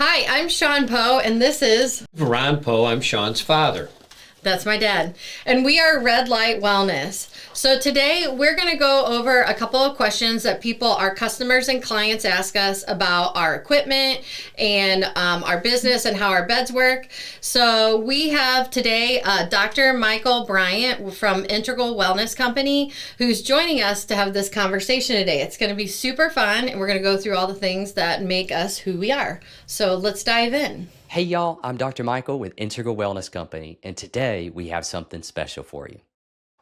Hi, I'm Sean Poe, and this is... Ron Poe, I'm Sean's father. That's my dad. And we are Red Light Wellness. So today we're going to go over a couple of questions that our customers and clients ask us about our equipment and our business and how our beds work. So we have today Dr. Michael Bryan from Integral Wellness Company, who's joining us to have this conversation today. It's going to be super fun, and we're going to go through all the things that make us who we are. So let's dive in. Hey y'all, I'm Dr. Michael with Integral Wellness Company, and today we have something special for you.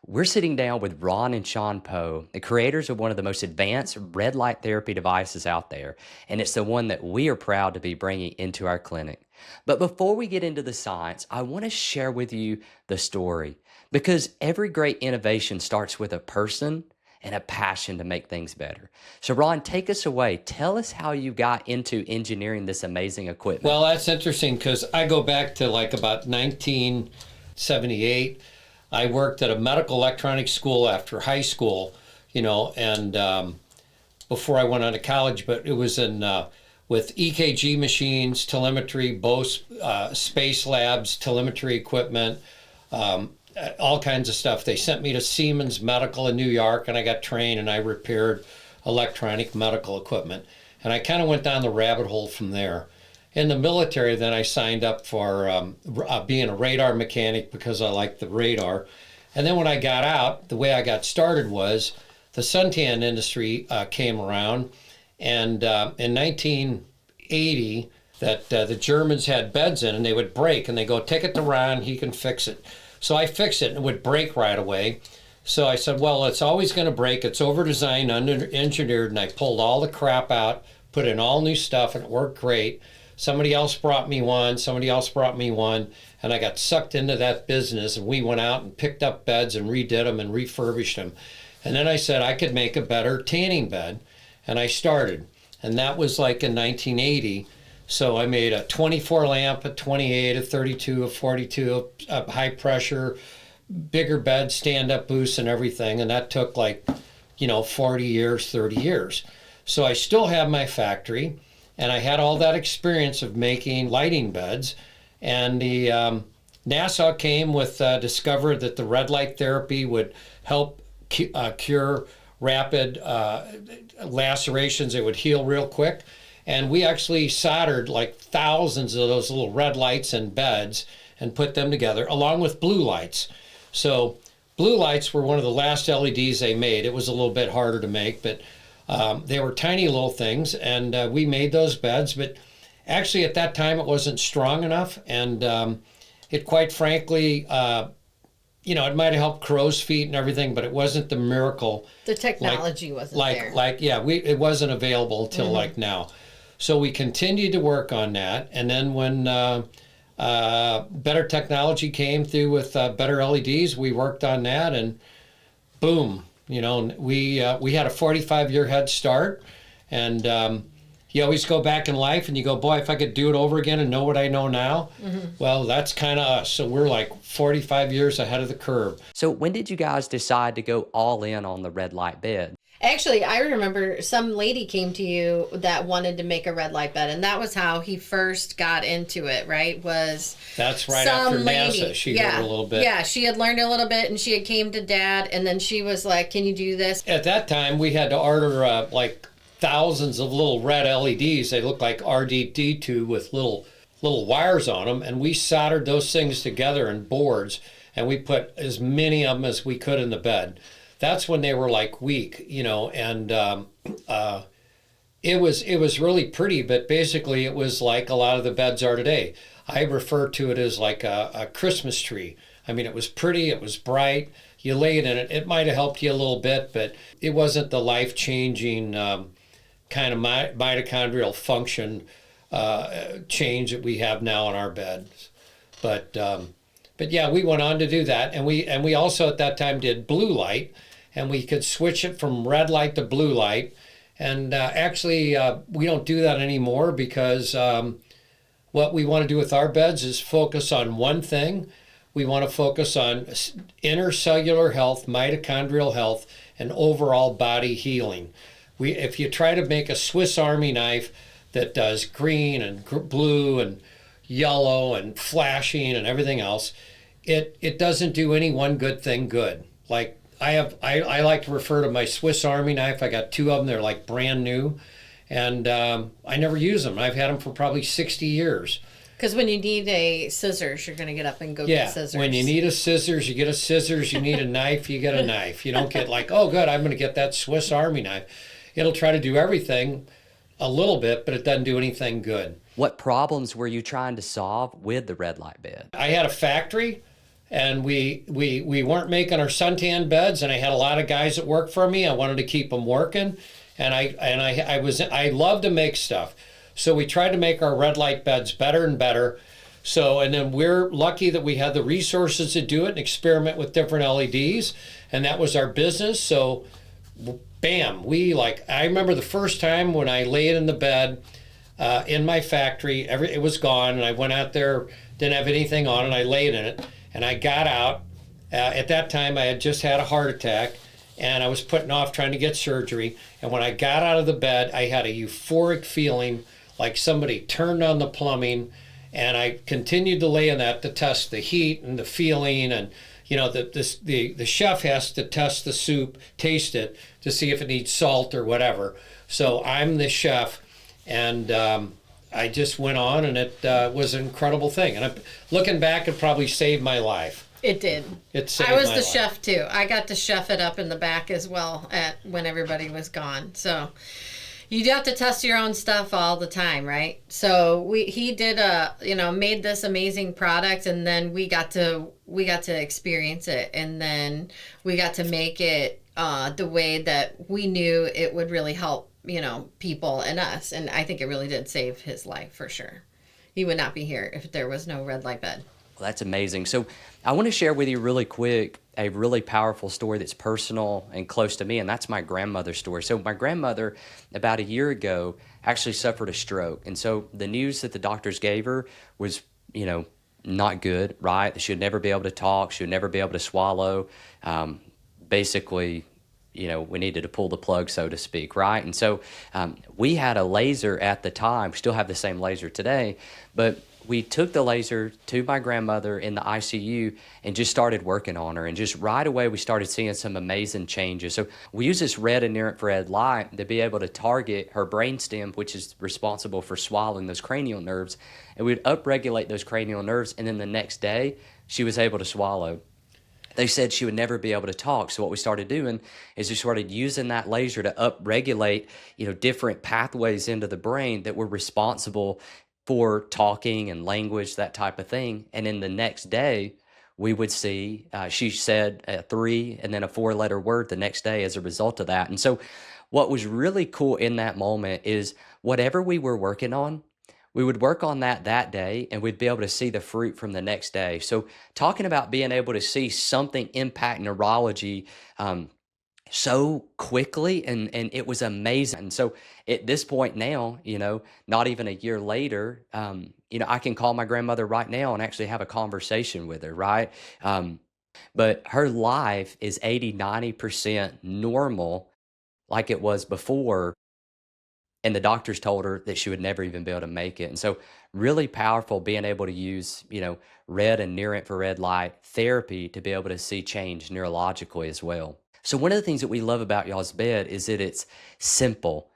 We're sitting down with Ron and Sean Poe, the creators of one of the most advanced red light therapy devices out there, and it's the one that we are proud to be bringing into our clinic. But before we get into the science, I want to share with you the story, because every great innovation starts with a person and a passion to make things better. So Ron, take us away. Tell us how you got into engineering this amazing equipment. Well, that's interesting because I go back to like about 1978. I worked at a medical electronics school after high school, and before I went on to college, but it was with EKG machines, telemetry, both space labs, telemetry equipment, all kinds of stuff. They sent me to Siemens Medical in New York, and I got trained, and I repaired electronic medical equipment. And I kind of went down the rabbit hole from there. In the military, then I signed up for being a radar mechanic because I liked the radar. And then when I got out, the way I got started was the suntan industry came around, and in 1980, that the Germans had beds in, and they would break, and they go, take it to Ron, he can fix it. So I fixed it, and it would break right away. So I said, well, it's always going to break. It's over-designed, under-engineered, and I pulled all the crap out, put in all new stuff, and it worked great. Somebody else brought me one, and I got sucked into that business, and we went out and picked up beds and redid them and refurbished them. And then I said I could make a better tanning bed, and I started. And that was like in 1980. So I made a 24 lamp, a 28, a 32, a 42, a high pressure, bigger bed, stand-up boost and everything. And that took 40 years, 30 years. So I still have my factory, and I had all that experience of making lighting beds. And the NASA came with discovered that the red light therapy would help cure rapid lacerations. It would heal real quick. And we actually soldered like thousands of those little red lights in beds and put them together, along with blue lights. So blue lights were one of the last LEDs they made. It was a little bit harder to make, but they were tiny little things, and we made those beds. But actually at that time it wasn't strong enough, and it quite frankly, it might have helped crow's feet and everything, but it wasn't the miracle. The technology wasn't there. It wasn't available until like now. So we continued to work on that, and then when better technology came through with better LEDs, we worked on that, and boom, we had a 45-year head start, and you always go back in life and you go, boy, if I could do it over again and know what I know now, well, that's kind of us. So we're like 45 years ahead of the curve. So when did you guys decide to go all in on the red light bed? Actually, I remember some lady came to you that wanted to make a red light bed, and that was how he first got into it, right? That's right after NASA. She learned a little bit. Yeah, she had learned a little bit, and she had came to Dad, and then she was like, can you do this? At that time, we had to order thousands of little red LEDs. They looked like RD-D2 with little wires on them, and we soldered those things together in boards, and we put as many of them as we could in the bed. That's when they were weak, and it was really pretty, but basically it was like a lot of the beds are today. I refer to it as like a Christmas tree. I mean, it was pretty, it was bright, you laid in it. It might have helped you a little bit, but it wasn't the life-changing kind of mitochondrial function change that we have now in our beds. But yeah, we went on to do that, and we also at that time did blue light, and we could switch it from red light to blue light. And actually, we don't do that anymore because what we want to do with our beds is focus on one thing. We want to focus on intercellular health, mitochondrial health, and overall body healing. If you try to make a Swiss Army knife that does green and blue and yellow and flashing and everything else. It doesn't do any one good thing good. Like I like to refer to my Swiss Army knife. I got 2 of them. They're like brand new, and I never use them. I've had them for probably 60 years. Because when you need a scissors, you're going to get up and go get scissors. When you need a scissors, you get a scissors. You need a knife, you get a knife. You don't get like, oh, good, I'm going to get that Swiss Army knife. It'll try to do everything a little bit, but it doesn't do anything good. What problems were you trying to solve with the red light bed? I had a factory, and we weren't making our suntan beds, and I had a lot of guys that worked for me. I wanted to keep them working, and I love to make stuff. So we tried to make our red light beds better and better. So, and then we're lucky that we had the resources to do it and experiment with different LEDs, and that was our business. So, bam, I remember the first time when I laid in the bed in my factory, it was gone, and I went out there, didn't have anything on, and I laid in it, and I got out. At that time, I had just had a heart attack, and I was putting off trying to get surgery. And when I got out of the bed, I had a euphoric feeling like somebody turned on the plumbing, and I continued to lay in that to test the heat and the feeling. And you know, the chef has to test the soup, taste it to see if it needs salt or whatever. So I'm the chef, and I just went on, and it was an incredible thing. And looking back, it probably saved my life. It did. It saved I was my the life. chef too. I got to chef it up in the back as well when everybody was gone. So you have to test your own stuff all the time, right? So he did made this amazing product, and then we got to experience it, and then we got to make it the way that we knew it would really help, people and us. And I think it really did save his life for sure. He would not be here if there was no red light bed. Well, that's amazing. So I want to share with you really quick a really powerful story that's personal and close to me, and that's my grandmother's story. So my grandmother, about a year ago, actually suffered a stroke. And so the news that the doctors gave her was, not good, right? She would never be able to talk. She would never be able to swallow. Basically, we needed to pull the plug, so to speak, right? And so we had a laser at the time. We still have the same laser today, but we took the laser to my grandmother in the ICU and just started working on her. And just right away, we started seeing some amazing changes. So we use this red and near infrared light to be able to target her brainstem, which is responsible for swallowing those cranial nerves. And we'd upregulate those cranial nerves. And then the next day, she was able to swallow. They said she would never be able to talk. So what we started doing is we started using that laser to upregulate, different pathways into the brain that were responsible for talking and language, that type of thing. And then the next day, we would see, she said a 3 and then a 4-letter word the next day as a result of that. And so what was really cool in that moment is whatever we were working on, we would work on that day, and we'd be able to see the fruit from the next day. So talking about being able to see something impact neurology so quickly, and it was amazing. And so at this point now, not even a year later, I can call my grandmother right now and actually have a conversation with her, right? But her life is 80-90% normal like it was before. And the doctors told her that she would never even be able to make it. And so really powerful being able to use, red and near infrared light therapy to be able to see change neurologically as well. So one of the things that we love about y'all's bed is that it's simple.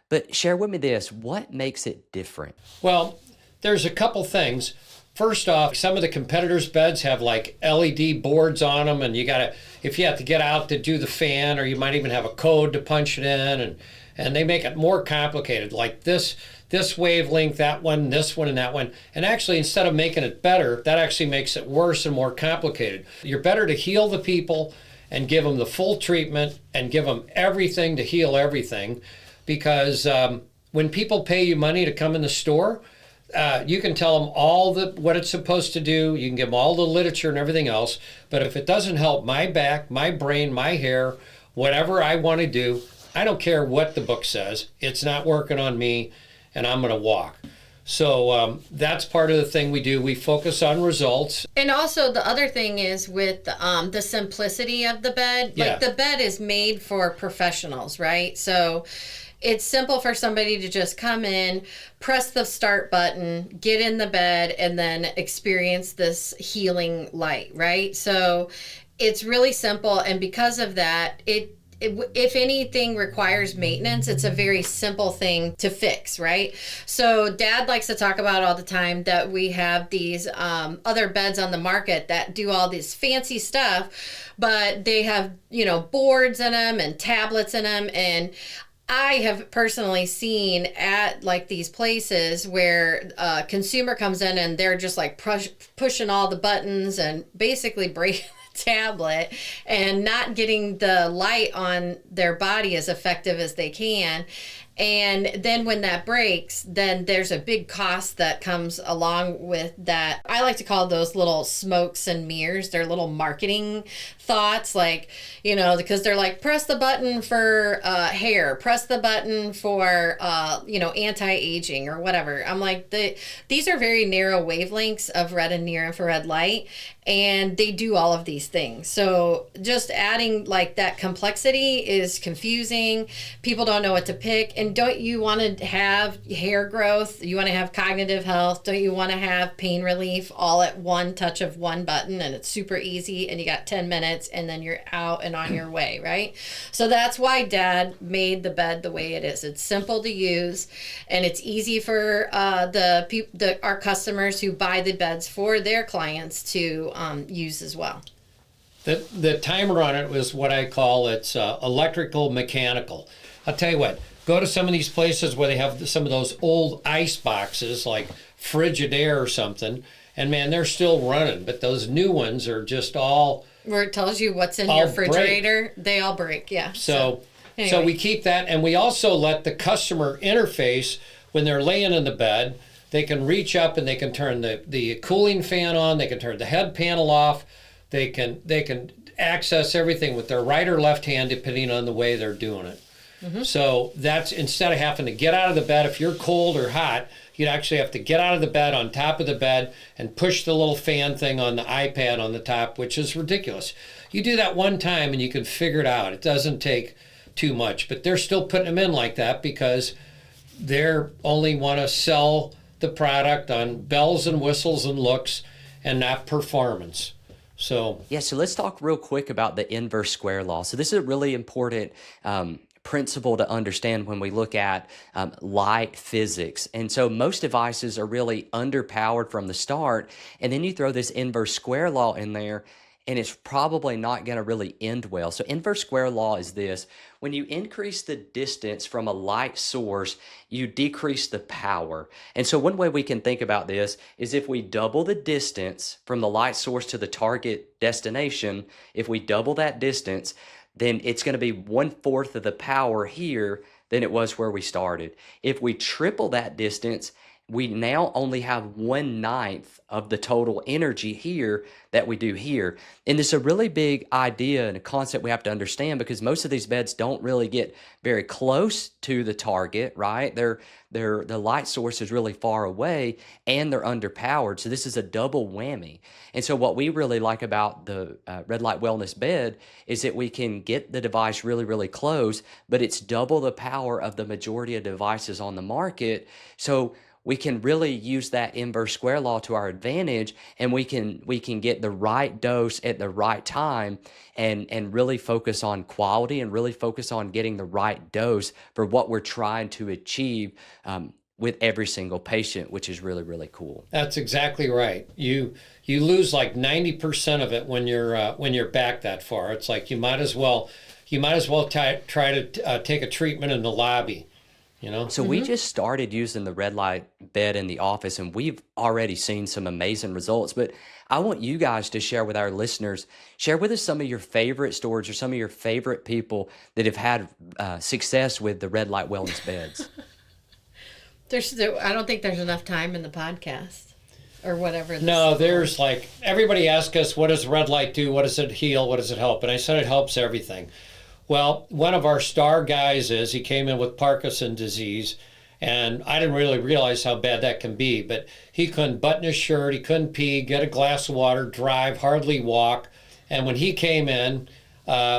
But share with me this, what makes it different? Well, there's a couple things. First off, some of the competitors' beds have like LED boards on them, and if you have to get out to do the fan, or you might even have a code to punch it in, and they make it more complicated, like this wavelength, that one, this one, and that one. And actually, instead of making it better, that actually makes it worse and more complicated. You're better to heal the people and give them the full treatment and give them everything to heal everything, because when people pay you money to come in the store, you can tell them what it's supposed to do. You can give them all the literature and everything else. But if it doesn't help my back, my brain, my hair, whatever I want to do, I don't care what the book says. It's not working on me, and I'm going to walk. So that's part of the thing we do. We focus on results. And also the other thing is with the simplicity of the bed. Like the bed is made for professionals, right? So it's simple for somebody to just come in, press the start button, get in the bed, and then experience this healing light, right? So it's really simple. And because of that, if anything requires maintenance, it's a very simple thing to fix, right? So Dad likes to talk about all the time that we have these other beds on the market that do all this fancy stuff, but they have, boards in them and tablets in them. And I have personally seen at like these places where a consumer comes in and they're just like pushing all the buttons and basically breaking tablet and not getting the light on their body as effective as they can. And then when that breaks, then there's a big cost that comes along with that. I like to call those little smokes and mirrors. They're little marketing thoughts, like, because they're like, press the button for hair, press the button for, anti-aging or whatever. I'm like, these are very narrow wavelengths of red and near infrared light, and they do all of these things. So just adding like that complexity is confusing. People don't know what to pick. And don't you want to have hair growth? You want to have cognitive health? Don't you want to have pain relief all at one touch of one button? And it's super easy, and you got 10 minutes and then you're out and on your way, right? So that's why Dad made the bed the way it is. It's simple to use, and it's easy for our customers who buy the beds for their clients to use as well. The timer on it was what I call it's electrical mechanical. I'll tell you what, go to some of these places where they have some of those old ice boxes like Frigidaire or something, and man, they're still running, but those new ones are just all... Where it tells you what's in your refrigerator, they all break, yeah. So anyway. We keep that, and we also let the customer interface when they're laying in the bed. They can reach up and they can turn the cooling fan on, they can turn the head panel off, they can access everything with their right or left hand depending on the way they're doing it. Mm-hmm. So that's, instead of having to get out of the bed if you're cold or hot, you'd actually have to get out of the bed on top of the bed and push the little fan thing on the iPad on the top, which is ridiculous. You do that one time and you can figure it out. It doesn't take too much, but they're still putting them in like that because they're only want to sell the product on bells and whistles and looks and not performance. So let's talk real quick about the inverse square law. So this is a really important principle to understand when we look at light physics. And so most devices are really underpowered from the start, and then you throw this inverse square law in there, and it's probably not going to really end well. So inverse square law is this: when you increase the distance from a light source, you decrease the power. And so one way we can think about this is if we double the distance from the light source to the target destination, if we double that distance, then it's going to be 1/4 of the power here than it was where we started. If we triple that distance, we now only have 1/9 of the total energy here that we do here. And this is a really big idea and a concept we have to understand, because most of these beds don't really get very close to the target, right? The light source is really far away and they're underpowered. So this is a double whammy. And so what we really like about the Red Light Wellness bed is that we can get the device really, really close, but it's double the power of the majority of devices on the market. So we can really use that inverse square law to our advantage, and we can get the right dose at the right time and really focus on quality and really focus on getting the right dose for what we're trying to achieve with every single patient, which is really, really cool. That's exactly right. You lose like 90% of it when you're back that far. It's like you might as well try to take a treatment in the lobby. So we just started using the red light bed in the office, and we've already seen some amazing results. But I want you guys to share with our listeners, share with us some of your favorite stories or some of your favorite people that have had success with the red light wellness beds. I don't think there's enough time in the podcast or whatever. No, there's like, everybody asks us, what does red light do? What does it heal? What does it help? And I said it helps everything. Well, one of our star guys he came in with Parkinson's disease, and I didn't really realize how bad that can be, but he couldn't button his shirt, he couldn't pee, get a glass of water, drive, hardly walk. And when he came in,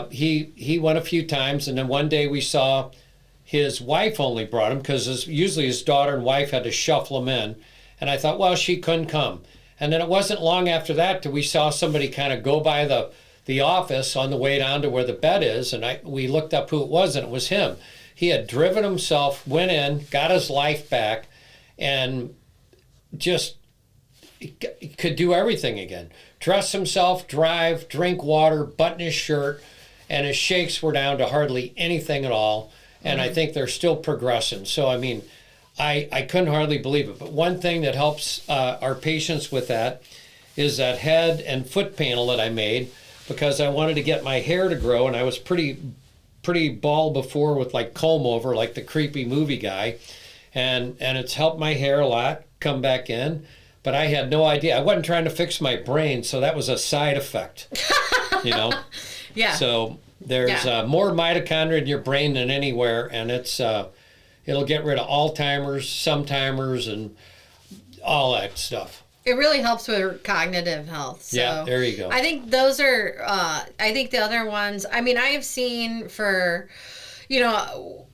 he went a few times, and then one day we saw his wife only brought him because usually his daughter and wife had to shuffle him in. And I thought, well, she couldn't come. And then it wasn't long after that that we saw somebody kind of go by the office on the way down to where the bed is. And we looked up who it was, and it was him. He had driven himself, went in, got his life back, and just could do everything again. Dress himself, drive, drink water, button his shirt, and his shakes were down to hardly anything at all. And I think they're still progressing. So, I mean, I couldn't hardly believe it. But one thing that helps our patients with that is that head and foot panel that I made, because I wanted to get my hair to grow, and I was pretty bald before with like comb over, like the creepy movie guy. And it's helped my hair a lot come back in. But I had no idea. I wasn't trying to fix my brain, so that was a side effect, you know? Yeah. So there's more mitochondria in your brain than anywhere, and it'll get rid of Alzheimer's, sometimers, and all that stuff. It really helps with cognitive health. So Yeah, there you go. I think those are, I think the other ones, I mean, I have seen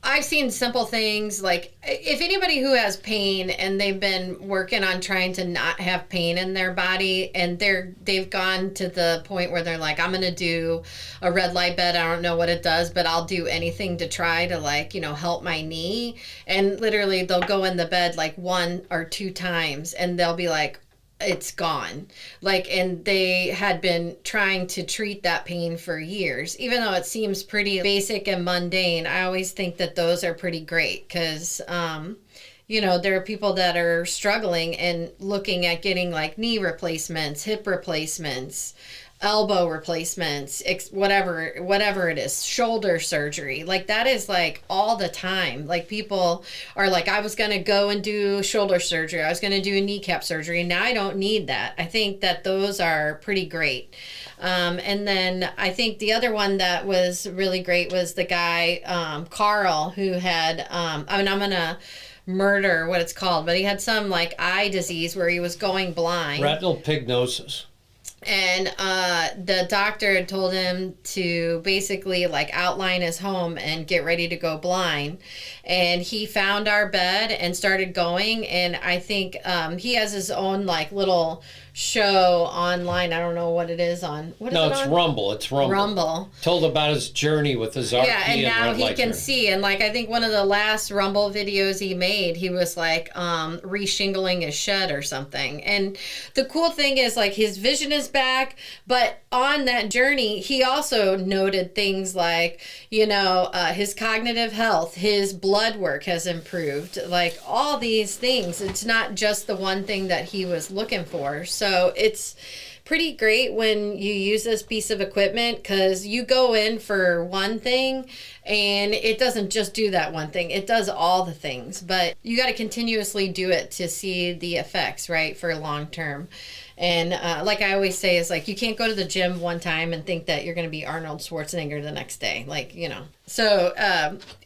I've seen simple things like if anybody who has pain and they've been working on trying to not have pain in their body, and they've gone to the point where they're like, I'm going to do a red light bed. I don't know what it does, but I'll do anything to try to help my knee. And literally they'll go in the bed like 1 or 2 times and they'll be like, it's gone. And they had been trying to treat that pain for years. Even though it seems pretty basic and mundane, I always think that those are pretty great because, there are people that are struggling and looking at getting like knee replacements, hip replacements, elbow replacements, whatever it is, shoulder surgery. Like that is like all the time. Like people are like, I was going to go and do shoulder surgery. I was going to do a kneecap surgery. And now I don't need that. I think that those are pretty great. And then I think the other one that was really great was the guy, Carl, who had, I'm going to murder what it's called, but he had some like eye disease where he was going blind. Retinal pignosis. And the doctor had told him to basically like outline his home and get ready to go blind. And he found our bed and started going. And I think he has his own like little show online. I don't know what it is on. What is no, it it's on? Rumble. It's Rumble. Rumble. Told about his journey with his RP. Yeah, and now red he light can therapy. see. And like I think one of the last Rumble videos he made, he was like re-shingling his shed or something. And the cool thing is like his vision is back, but on that journey, he also noted things like, his cognitive health, his blood work has improved, like all these things. It's not just the one thing that he was looking for. So it's pretty great when you use this piece of equipment because you go in for one thing and it doesn't just do that one thing. It does all the things, but you got to continuously do it to see the effects, right, for long term. And like I always say is like, you can't go to the gym one time and think that you're going to be Arnold Schwarzenegger the next day. So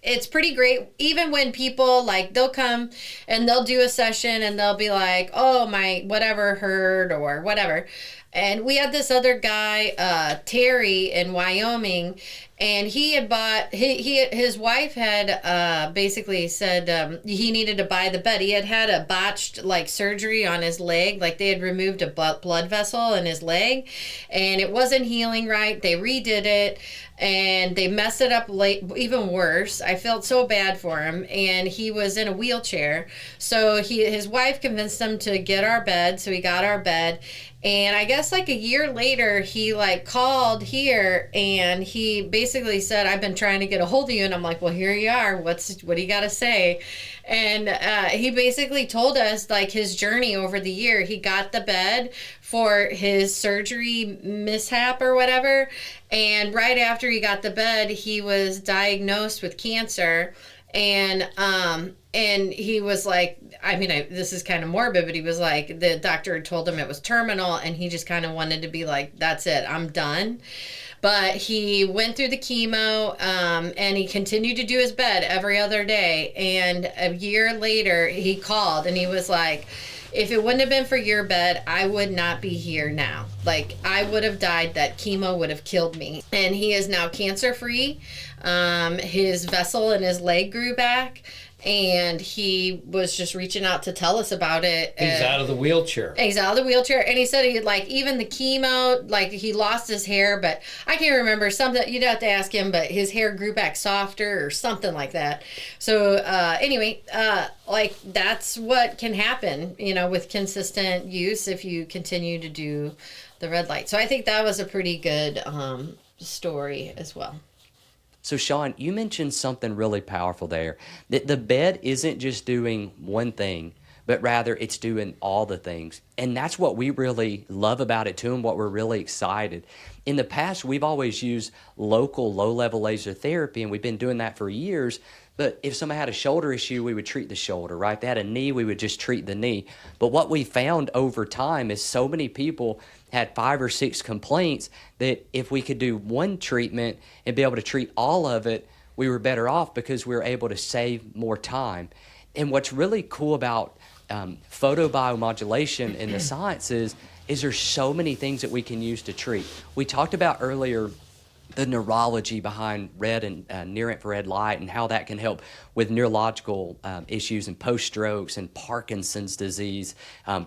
it's pretty great. Even when people like, they'll come and they'll do a session and they'll be like, oh, my whatever hurt or whatever. And we had this other guy, Terry in Wyoming, and he had bought, his wife had basically said he needed to buy the bed. He had a botched like surgery on his leg. Like they had removed a blood vessel in his leg and it wasn't healing right. They redid it and they messed it up even worse. I felt so bad for him, and he was in a wheelchair. So his wife convinced him to get our bed. So he got our bed. And I guess like a year later, he like called here and he basically said, I've been trying to get a hold of you. And I'm like, well, here you are. What do you got to say? And he basically told us like his journey over the year. He got the bed for his surgery mishap or whatever. And right after he got the bed, he was diagnosed with cancer. And he was like, this is kind of morbid, but he was like, the doctor had told him it was terminal, and he just kind of wanted to be like, that's it, I'm done. But he went through the chemo, and he continued to do his bed every other day. And a year later, he called, and he was like, if it wouldn't have been for your bed, I would not be here now. Like, I would have died. That chemo would have killed me. And he is now cancer free. His vessel in his leg grew back, and he was just reaching out to tell us about it. He's out of the wheelchair. He's out of the wheelchair, and he said he, like, even the chemo, like, he lost his hair, but I can't remember something. You'd have to ask him, but his hair grew back softer or something like that. So anyway, like, that's what can happen, you know, with consistent use if you continue to do the red light. So I think that was a pretty good story as well. So, Sean, you mentioned something really powerful there, that the bed isn't just doing one thing, but rather it's doing all the things. And that's what we really love about it too, and what we're really excited. In the past, we've always used local low-level laser therapy, and we've been doing that for years. But if somebody had a shoulder issue, we would treat the shoulder, right? If they had a knee, we would just treat the knee. But what we found over time is so many people had 5 or 6 complaints that if we could do one treatment and be able to treat all of it, we were better off because we were able to save more time. And what's really cool about photobiomodulation in the sciences is there's so many things that we can use to treat. We talked about earlier the neurology behind red and near-infrared light and how that can help with neurological issues and post-strokes and Parkinson's disease,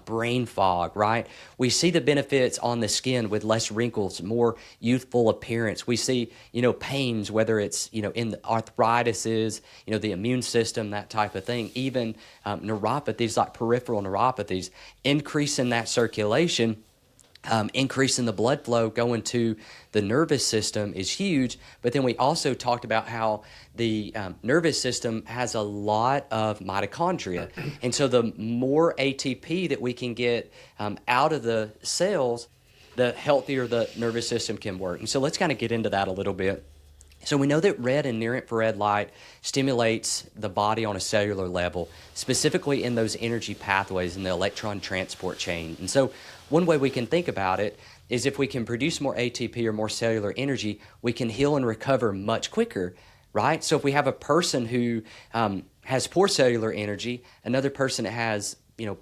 brain fog, right? We see the benefits on the skin with less wrinkles, more youthful appearance. We see, pains, whether it's, in the arthritis, the immune system, that type of thing, even neuropathies like peripheral neuropathies, increasing that circulation. Increasing the blood flow going to the nervous system is huge, but then we also talked about how the nervous system has a lot of mitochondria, and so the more ATP that we can get out of the cells, the healthier the nervous system can work. And so let's kind of get into that a little bit. So we know that red and near-infrared light stimulates the body on a cellular level, specifically in those energy pathways in the electron transport chain. And so one way we can think about it is if we can produce more ATP or more cellular energy, we can heal and recover much quicker, right? So if we have a person who has poor cellular energy, another person that has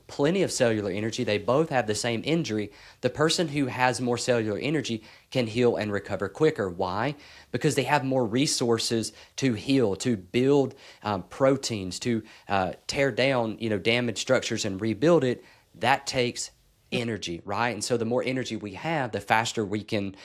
plenty of cellular energy, they both have the same injury, the person who has more cellular energy can heal and recover quicker. Why? Because they have more resources to heal, to build proteins, to tear down, damaged structures and rebuild it. That takes energy, right? And so the more energy we have, the faster we can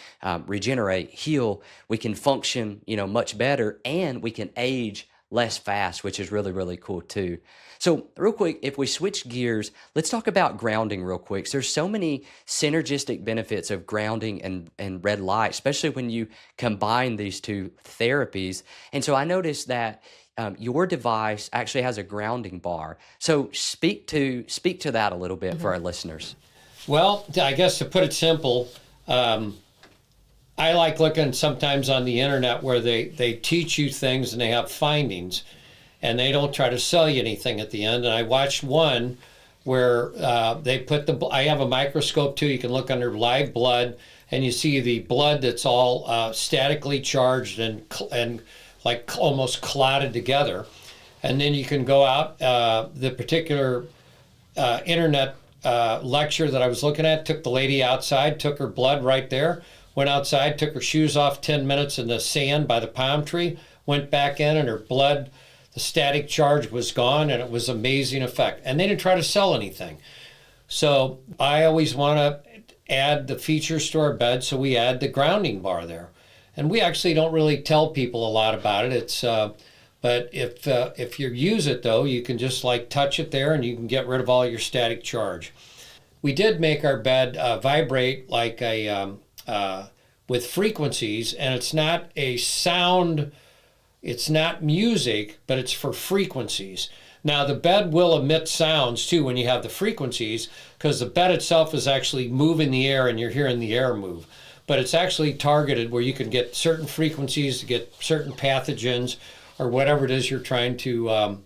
regenerate, heal, we can function, much better, and we can age less fast, which is really, really cool too. So real quick, if we switch gears, let's talk about grounding real quick. So there's so many synergistic benefits of grounding and red light, especially when you combine these two therapies. And so I noticed that your device actually has a grounding bar. So speak to that a little bit for our listeners. Well, I guess to put it simple, I like looking sometimes on the internet where they teach you things and they have findings, and they don't try to sell you anything at the end. And I watched one where they put I have a microscope too, you can look under live blood, and you see the blood that's all statically charged and like almost clotted together. And then you can go out, the particular internet lecture that I was looking at took the lady outside, took her blood right there, went outside, took her shoes off 10 minutes in the sand by the palm tree, went back in, and her blood, the static charge was gone, and it was an amazing effect. And they didn't try to sell anything. So I always want to add the features to our bed, so we add the grounding bar there. And we actually don't really tell people a lot about it. It's but if you use it though, you can just like touch it there, and you can get rid of all your static charge. We did make our bed vibrate like a with frequencies, and it's not a sound, it's not music, but it's for frequencies. Now the bed will emit sounds too when you have the frequencies, because the bed itself is actually moving the air and you're hearing the air move. But it's actually targeted where you can get certain frequencies to get certain pathogens or whatever it is you're trying to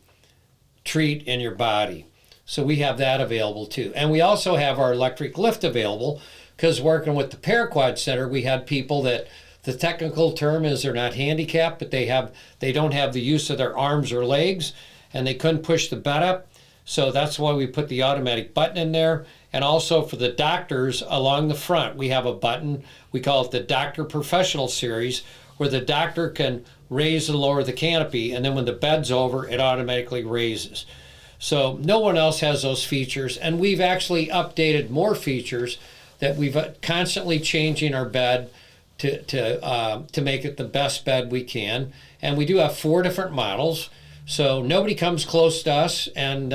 treat in your body. So we have that available too. And we also have our electric lift available, because working with the Paraquad Center, we had people that the technical term is they're not handicapped, but they don't have the use of their arms or legs, and they couldn't push the bed up. So that's why we put the automatic button in there. And also for the doctors along the front, we have a button. We call it the Doctor Professional Series, where the doctor can raise and lower the canopy. And then when the bed's over, it automatically raises. So no one else has those features. And we've actually updated more features that we've constantly changing our bed to make it the best bed we can. And we do have 4 different models. So nobody comes close to us, and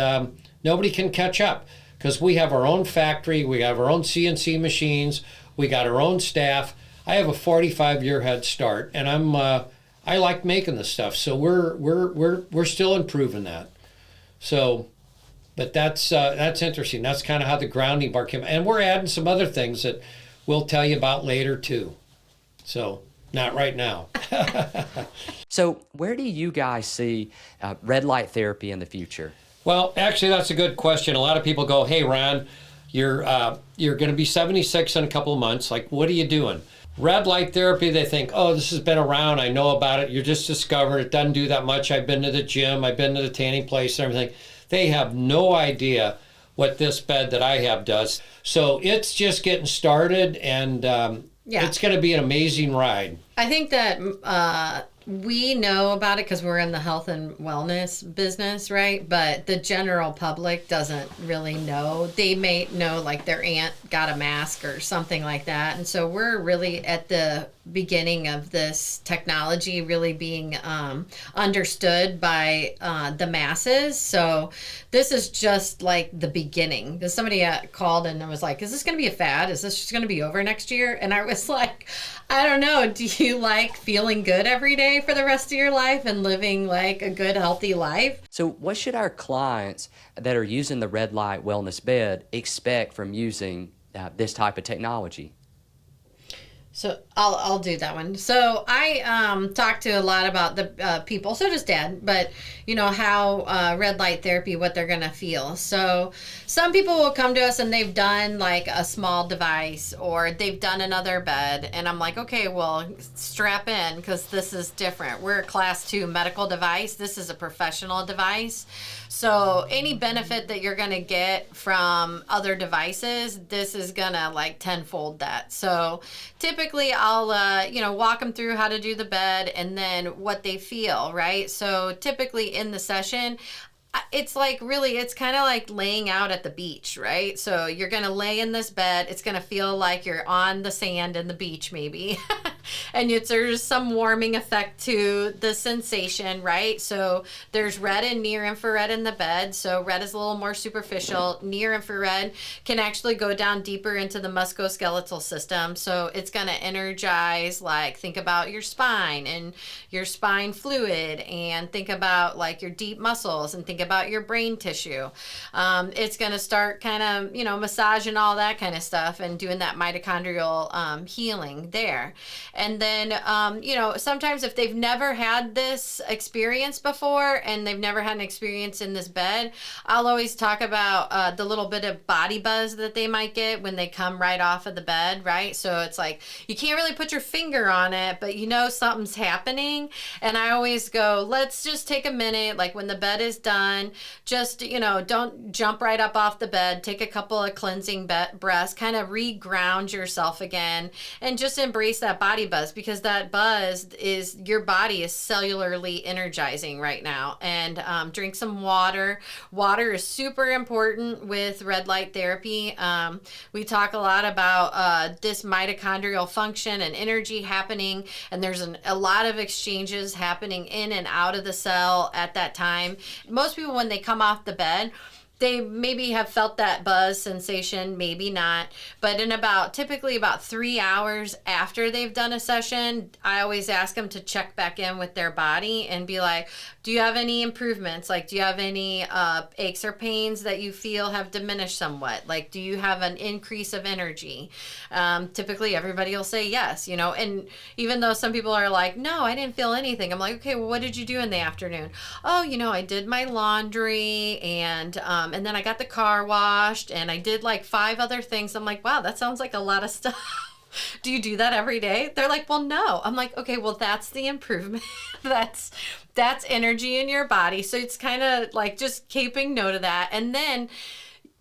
nobody can catch up because we have our own factory, we have our own CNC machines, we got our own staff. I have a 45-year head start, and I like making the stuff. So we're still improving that. So, but that's interesting. That's kind of how the grounding bar came, and we're adding some other things that we'll tell you about later too. So. Not right now. So where do you guys see red light therapy in the future? Well, actually, that's a good question. A lot of people go, hey, Ron, you're going to be 76 in a couple of months. Like, what are you doing? Red light therapy, they think, oh, this has been around. I know about it. You're just discovering it. Doesn't do that much. I've been to the gym. I've been to the tanning place and everything. They have no idea what this bed that I have does. So it's just getting started, and it's going to be an amazing ride. I think that we know about it because we're in the health and wellness business, right? But the general public doesn't really know. They may know like their aunt got a mask or something like that. And so we're really at the beginning of this technology really being understood by the masses. So this is just like the beginning. Because somebody called and was like, is this going to be a fad? Is this just going to be over next year? And I was like, I don't know. Do you like feeling good every day for the rest of your life and living like a good, healthy life? So what should our clients that are using the red light wellness bed expect from using this type of technology? So I'll do that one. So I talk to a lot about the people, so does Dad, but you know how red light therapy, what they're gonna feel. So some people will come to us and they've done like a small device or they've done another bed, and I'm like, okay, well, strap in because this is different. We're a class 2 medical device. This is a professional device. So any benefit that you're gonna get from other devices, this is gonna like tenfold that. So typically I'll walk them through how to do the bed and then what they feel, right? So typically in the session, it's like really, it's kind of like laying out at the beach, right? So you're going to lay in this bed. It's going to feel like you're on the sand in the beach maybe. And there's some warming effect to the sensation, right? So there's red and near infrared in the bed. So red is a little more superficial. Near infrared can actually go down deeper into the musculoskeletal system. So it's going to energize, like think about your spine and your spine fluid, and think about like your deep muscles, and think about your brain tissue. It's going to start kind of, massaging all that kind of stuff and doing that mitochondrial healing there. And then, sometimes if they've never had this experience before and they've never had an experience in this bed, I'll always talk about the little bit of body buzz that they might get when they come right off of the bed, right? So it's like, you can't really put your finger on it, but something's happening. And I always go, let's just take a minute, like when the bed is done, just, don't jump right up off the bed, take a couple of cleansing breaths, kind of re-ground yourself again, and just embrace that body buzz, because that buzz is your body is cellularly energizing right now. And drink some water. Water is super important with red light therapy. We talk a lot about this mitochondrial function and energy happening, and there's a lot of exchanges happening in and out of the cell at that time. Most people, when they come off the bed, they maybe have felt that buzz sensation, maybe not. But in typically about 3 hours after they've done a session, I always ask them to check back in with their body and be like, do you have any improvements? Like, do you have any aches or pains that you feel have diminished somewhat? Like, do you have an increase of energy? Typically everybody will say yes, and even though some people are like, no, I didn't feel anything. I'm like, okay, well, what did you do in the afternoon? Oh, I did my laundry, and then I got the car washed, and I did like 5 other things. I'm like, wow, that sounds like a lot of stuff. Do you do that every day? They're like, well, no. I'm like, okay, well, that's the improvement. that's energy in your body. So it's kind of like just keeping note of that. And then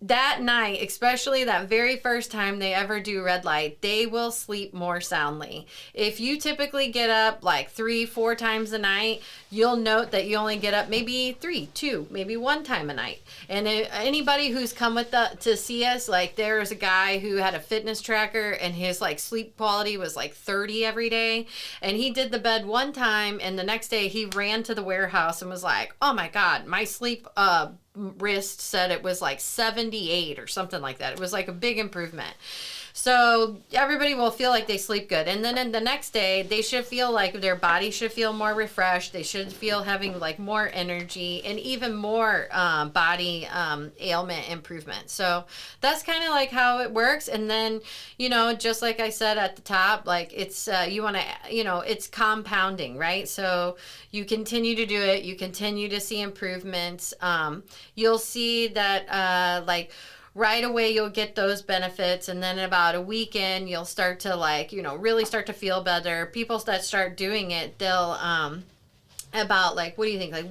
that night, especially that very first time they ever do red light, they will sleep more soundly. If you typically get up like 3-4 times a night, you'll note that you only get up maybe 3, 2, maybe 1 time a night. And anybody who's come to see us, like there's a guy who had a fitness tracker and his like sleep quality was like 30 every day. And he did the bed 1 time and the next day he ran to the warehouse and was like, oh my God, my sleep wrist said it was like 78 or something like that. It was like a big improvement. So everybody will feel like they sleep good. And then in the next day, they should feel like their body should feel more refreshed. They should feel having like more energy and even more body ailment improvement. So that's kind of like how it works. And then, you know, just like I said at the top, like it's, you want to, you know, it's compounding, right? So you continue to do it. You continue to see improvements. You'll see that like, right away you'll get those benefits, and then about a weekend you'll start to like, you know, really start to feel better. People that start doing it, they'll about like, what do you think, like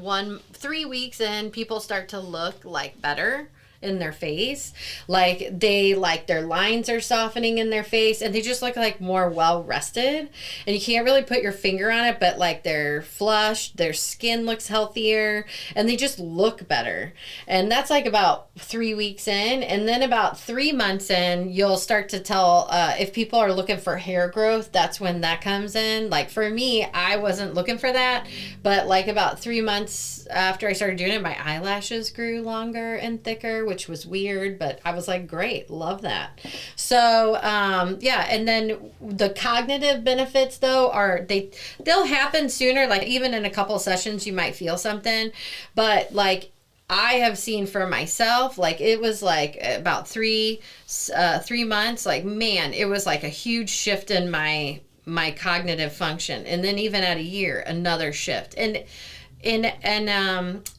3 weeks in, people start to look like better in their face, like their lines are softening in their face and they just look like more well rested. And you can't really put your finger on it, but like they're flushed, their skin looks healthier, and they just look better. And that's like about 3 weeks in. And then about 3 months in, you'll start to tell if people are looking for hair growth. That's when that comes in. Like for me, I wasn't looking for that, but like about 3 months after I started doing it, my eyelashes grew longer and thicker, which was weird, but I was like, great, love that. So yeah, and then the cognitive benefits though are they'll happen sooner. Like even in a couple sessions you might feel something, but like I have seen for myself, like it was like about 3 months, like man, it was like a huge shift in my cognitive function. And then even at a year, another shift. And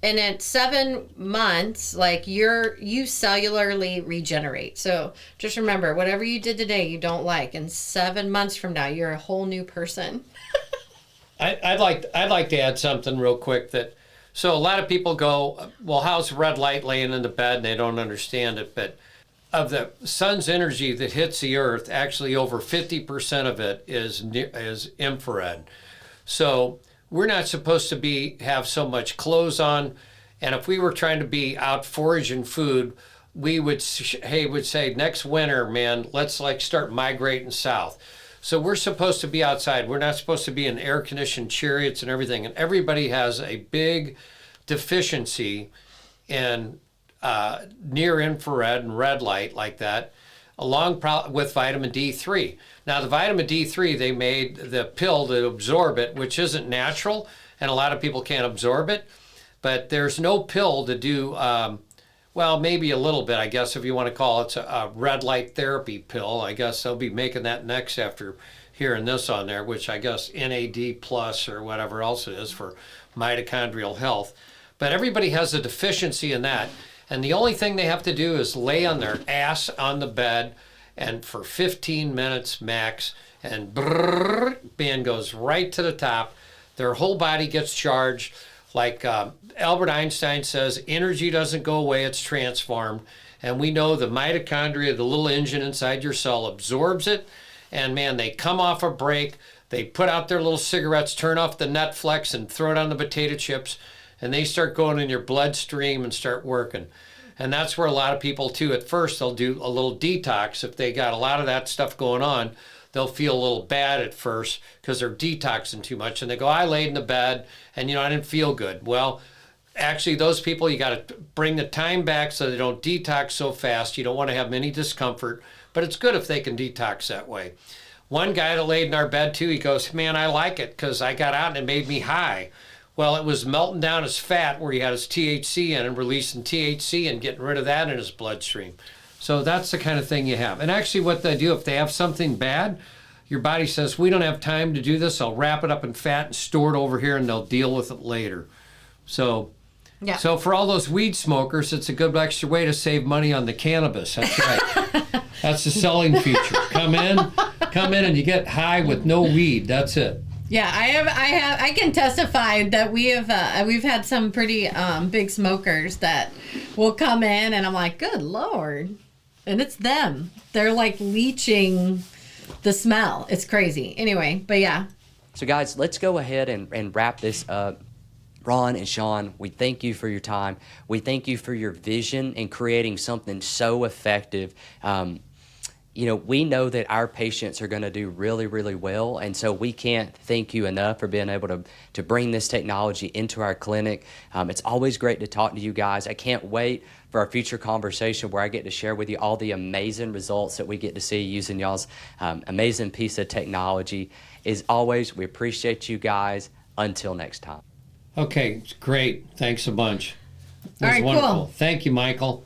at 7 months, like you cellularly regenerate. So just remember, whatever you did today you don't like, in 7 months from now you're a whole new person. I'd like to add something real quick. So a lot of people go, well, how's red light laying in the bed, and they don't understand it. But of the sun's energy that hits the earth, actually over 50% of it is infrared. So we're not supposed to have so much clothes on, and if we were trying to be out foraging food, we would say next winter, man, let's like start migrating south. So we're supposed to be outside. We're not supposed to be in air-conditioned chariots and everything. And everybody has a big deficiency in near infrared and red light like that, along with vitamin D3. Now, the vitamin D3, they made the pill to absorb it, which isn't natural, and a lot of people can't absorb it. But there's no pill to do, well, maybe a little bit, I guess, if you want to call it a red light therapy pill. I guess they'll be making that next after hearing this on there, which I guess NAD plus or whatever else it is for mitochondrial health. But everybody has a deficiency in that. And the only thing they have to do is lay on their ass on the bed and for 15 minutes max, and brrr, band goes right to the top. Their whole body gets charged. Like Albert Einstein says, energy doesn't go away, it's transformed. And we know the mitochondria, the little engine inside your cell, absorbs it. And man, they come off a break, they put out their little cigarettes, turn off the Netflix and throw it on the potato chips, and they start going in your bloodstream and start working. And that's where a lot of people too, at first they'll do a little detox. If they got a lot of that stuff going on, they'll feel a little bad at first because they're detoxing too much. And they go, I laid in the bed and, I didn't feel good. Well, actually those people, you got to bring the time back so they don't detox so fast. You don't want to have any discomfort, but it's good if they can detox that way. One guy that laid in our bed too, he goes, man, I like it because I got out and it made me high. Well, it was melting down his fat where he had his THC in and releasing THC and getting rid of that in his bloodstream. So that's the kind of thing you have. And actually what they do, if they have something bad, your body says, we don't have time to do this. I'll wrap it up in fat and store it over here and they'll deal with it later. So, yeah. So for all those weed smokers, it's a good extra way to save money on the cannabis. That's right. That's the selling feature. Come in, come in and you get high with no weed. That's it. Yeah, I can testify that we've had some pretty big smokers that will come in, and I'm like, good Lord. And it's them. They're like leaching the smell. It's crazy. Anyway, but yeah. So guys, let's go ahead and wrap this up. Ron and Sean, we thank you for your time. We thank you for your vision in creating something so effective. We know that our patients are going to do really, really well, and so we can't thank you enough for being able to bring this technology into our clinic. It's always great to talk to you guys. I can't wait for our future conversation where I get to share with you all the amazing results that we get to see using y'all's amazing piece of technology. As always, we appreciate you guys. Until next time. Okay, great. Thanks a bunch. It was All right, wonderful. cool. Thank you, Michael.